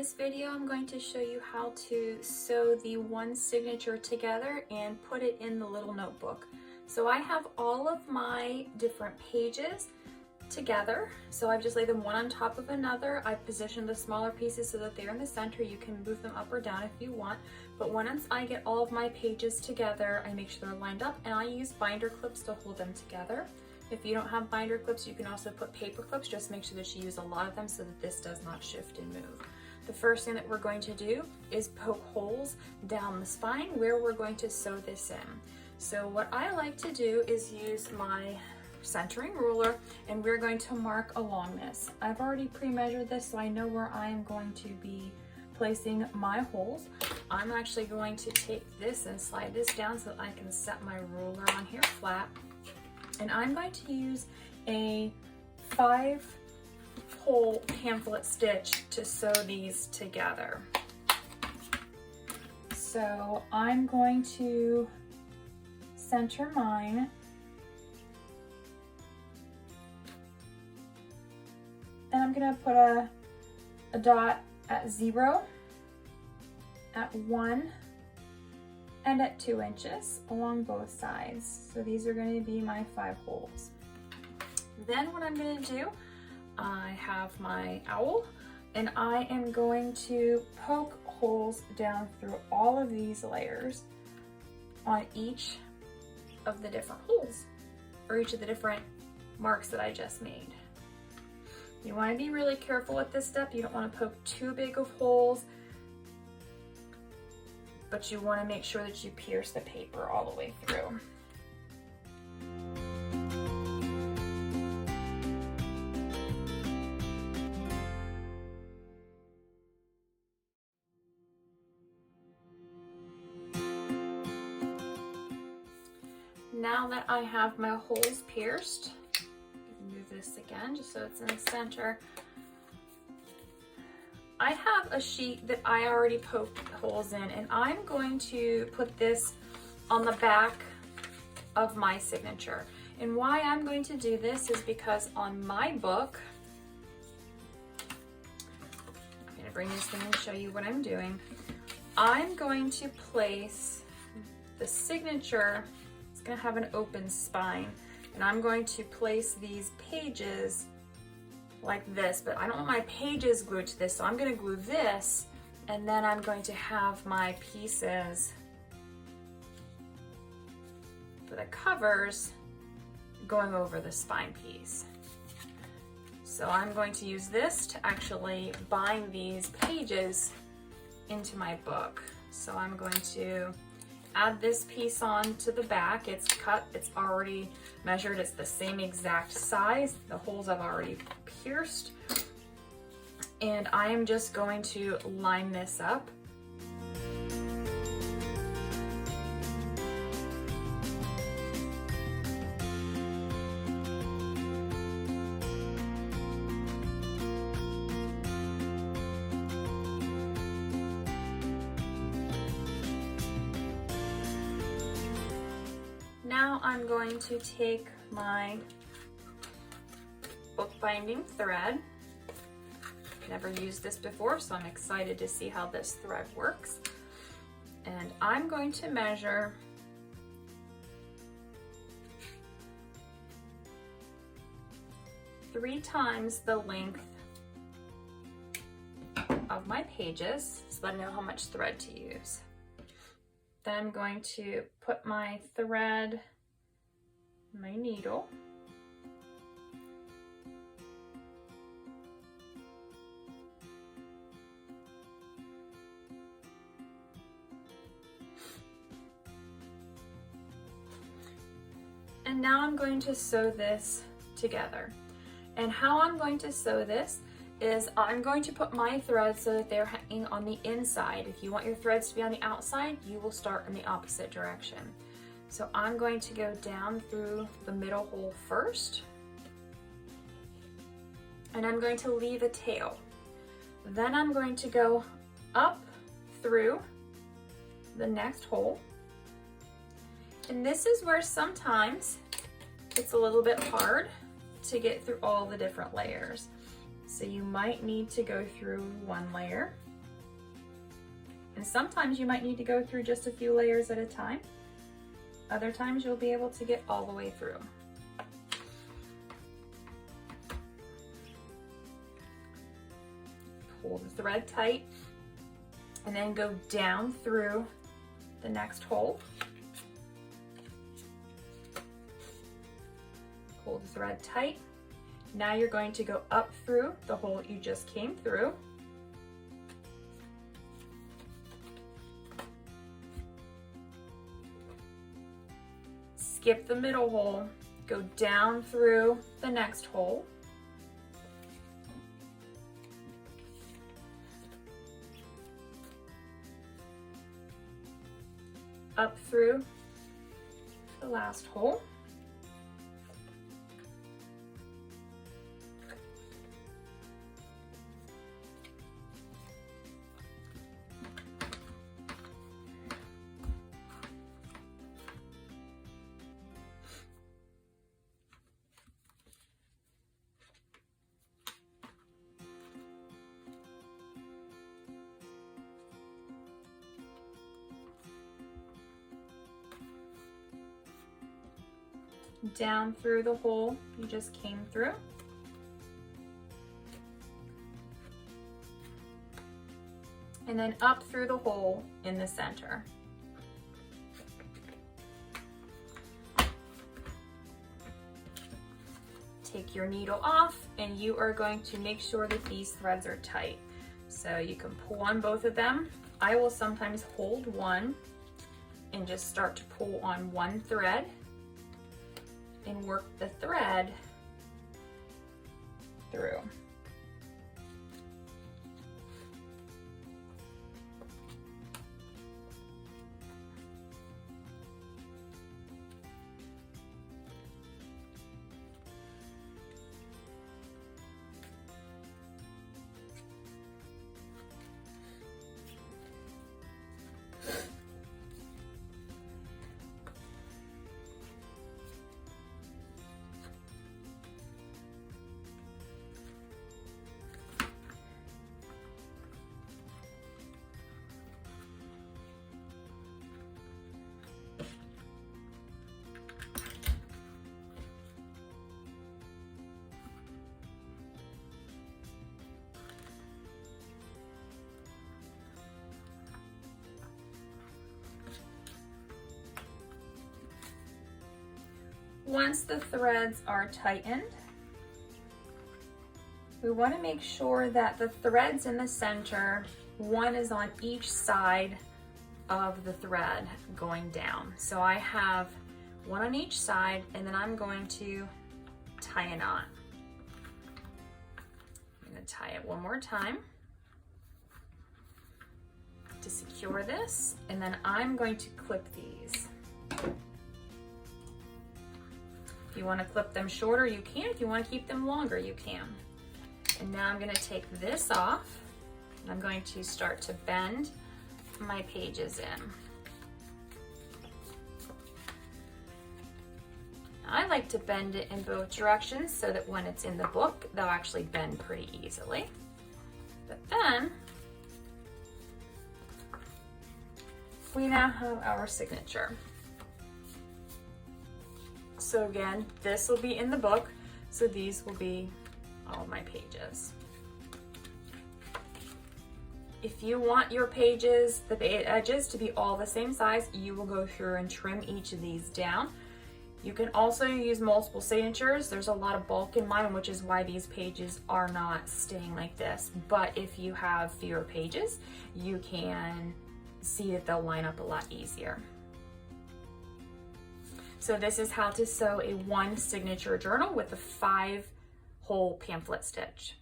this video, I'm going to show you how to sew the one signature together and put it in the little notebook. So I have all of my different pages together. So I've just laid them one on top of another. I've positioned the smaller pieces so that they're in the center. You can move them up or down if you want. But once I get all of my pages together, I make sure they're lined up, and I use binder clips to hold them together. If you don't have binder clips, you can also put paper clips. Just make sure that you use a lot of them so that this does not shift and move. The first thing that we're going to do is poke holes down the spine where we're going to sew this in. So what I like to do is use my centering ruler, and we're going to mark along this. I've already pre-measured this, so I know where I am going to be placing my holes. I'm actually going to take this and slide this down so that I can set my ruler on here flat. And I'm going to use a 5-hole pamphlet stitch to sew these together. So I'm going to center mine. And I'm gonna put a dot at 0, at 1, and at 2 inches along both sides. So these are going to be my 5 holes. Then what I'm going to do, I have my owl, and I am going to poke holes down through all of these layers on each of the different holes, or each of the different marks that I just made. You want to be really careful with this step. You don't want to poke too big of holes, but you want to make sure that you pierce the paper all the way through. Now that I have my holes pierced, move this again just so it's in the center. I have a sheet that I already poked holes in, and I'm going to put this on the back of my signature. And why I'm going to do this is because on my book, I'm going to bring this in and show you what I'm doing. I'm going to place the signature, it's going to have an open spine, and I'm going to place these pages like this, but I don't want my pages glued to this, so I'm going to glue this, and then I'm going to have my pieces for the covers going over the spine piece. So I'm going to use this to actually bind these pages into my book. So I'm going to add this piece on to the back. It's cut, it's already measured, it's the same exact size. The holes I've already pierced. And I am just going to line this up. Now I'm going to take my bookbinding thread. Never used this before, so I'm excited to see how this thread works. And I'm going to measure 3 times the length of my pages so that I know how much thread to use. Then I'm going to put my thread, my needle, and now I'm going to sew this together. And how I'm going to sew this is I'm going to put my threads so that they're hanging on the inside. If you want your threads to be on the outside, you will start in the opposite direction. So I'm going to go down through the middle hole first, and I'm going to leave a tail. Then I'm going to go up through the next hole. And this is where sometimes it's a little bit hard to get through all the different layers. So you might need to go through one layer And sometimes you might need to go through just a few layers at a time. Other times you'll be able to get all the way through. Pull the thread tight and then go down through the next hole. Pull the thread tight. Now you're going to go up through the hole you just came through. Skip the middle hole, go down through the next hole. Up through the last hole. Down through the hole you just came through. And then up through the hole in the center. Take your needle off and you are going to make sure that these threads are tight. So you can pull on both of them. I will sometimes hold one and just start to pull on one thread and work the thread through. Once the threads are tightened, we want to make sure that the threads in the center, one is on each side of the thread going down. So I have one on each side and then I'm going to tie a knot. I'm going to tie it one more time to secure this, and then I'm going to clip these. If you want to clip them shorter, you can. If you want to keep them longer, you can. And now I'm going to take this off and I'm going to start to bend my pages in. I like to bend it in both directions so that when it's in the book, they'll actually bend pretty easily. But then we now have our signature. So again, this will be in the book, so these will be all my pages. If you want your pages, the edges to be all the same size, you will go through and trim each of these down. You can also use multiple signatures. There's a lot of bulk in mine, which is why these pages are not staying like this. But if you have fewer pages, you can see that they'll line up a lot easier. So this is how to sew a one signature journal with a 5-hole pamphlet stitch.